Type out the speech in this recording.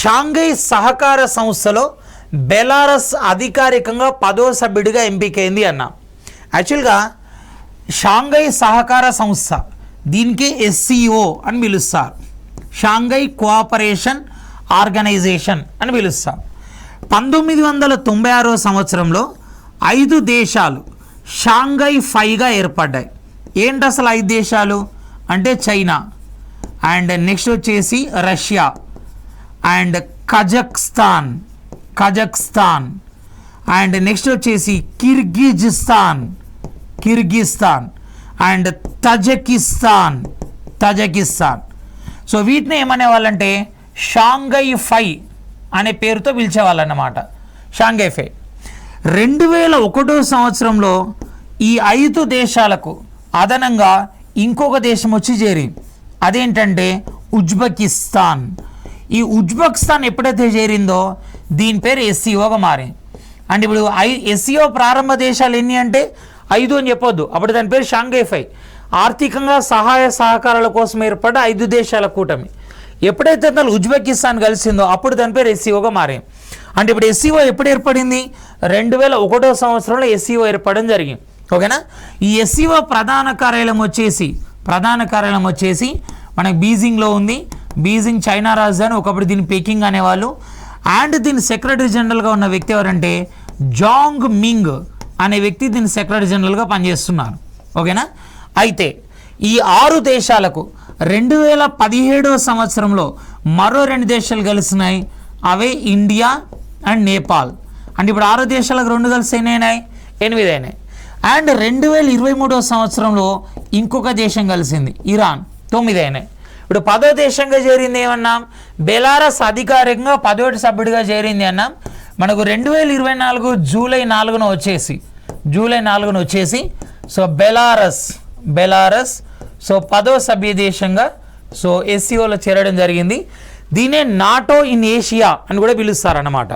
Shanghai సహకార సంస్థలో Belarus అధికారికంగా 10వ సభ్యుడిగా ఎంపికైంది అన్న. యాక్చువల్గా షాంఘై సహకార సంస్థ దీనికి SCO అని పిలుస్తారు, షాంఘై కోఆపరేషన్ ఆర్గనైజేషన్ అని పిలుస్తారు. 1996 సంవత్సరంలో 5 దేశాలు షాంఘై 5గా ఏర్పడ్డాయి. ఏంటి అసలు 5 దేశాలు అంటే చైనా, అండ్ నెక్స్ట్ వచ్చేసి Russia, and Kazakhstan, and next వచ్చేసి కిర్గిస్తాన్ అండ్ తజకిస్తాన్. సో వీటిని ఏమనే వాళ్ళంటే షాంఘై 5 అనే పేరుతో పిలిచేవాళ్ళన్నమాట, షాంఘై 5. 2001 సంవత్సరంలో ఈ 5 దేశాలకు అదనంగా ఇంకొక దేశం వచ్చి చేరింది, అదేంటంటే ఉజ్బెకిస్తాన్. ఈ ఉజ్బెకిస్తాన్ ఎప్పుడైతే చేరిందో దీని పేరు SCOగా మారింది. అంటే ఇప్పుడు SCO ప్రారంభ దేశాలు ఎన్ని అంటే 5 అని చెప్పొద్దు, అప్పుడు దాని పేరు షాంఘై 5. ఆర్థికంగా సహాయ సహకారాల కోసం ఏర్పడ్డ 5 దేశాల కూటమి. ఎప్పుడైతే దాని ఉజ్బెకిస్తాన్ కలిసిందో అప్పుడు దాని పేరు SCOగా మారింది. అంటే ఇప్పుడు SCO ఎప్పుడు ఏర్పడింది? 2001 సంవత్సరంలో SCO ఏర్పడడం జరిగింది. ఓకేనా? ఈ SCO ప్రధాన కార్యాలయం వచ్చేసి మనకి బీజింగ్లో ఉంది. బీజింగ్ చైనా రాజధాని, ఒకప్పుడు దీన్ని పెకింగ్ అనేవాళ్ళు. అండ్ దీని సెక్రటరీ జనరల్గా ఉన్న వ్యక్తి ఎవరంటే జాంగ్ మింగ్ అనే వ్యక్తి దీని సెక్రటరీ జనరల్గా పనిచేస్తున్నారు. ఓకేనా? అయితే ఈ 6 దేశాలకు 2017 సంవత్సరంలో మరో 2 దేశాలు కలిసినాయి, అవే ఇండియా అండ్ నేపాల్. అంటే ఇప్పుడు 6 దేశాలకు 2 కలిసి అయినాయి, 8 అయినాయి. అండ్ 2023 సంవత్సరంలో ఇంకొక దేశం కలిసింది, ఇరాన్, 9 అయినాయి. ఇప్పుడు 10వ దేశంగా చేరింది ఏమన్నాం? బెలారస్ అధికారికంగా 10వ సభ్యుడిగా చేరింది అన్నాం. మనకు 2024 జూలై 4న వచ్చేసి సో బెలారస్ సో 10వ సభ్య దేశంగా సో SCOలో చేరడం జరిగింది. దీనే నాటో ఇన్ ఏషియా అని కూడా పిలుస్తారన్నమాట.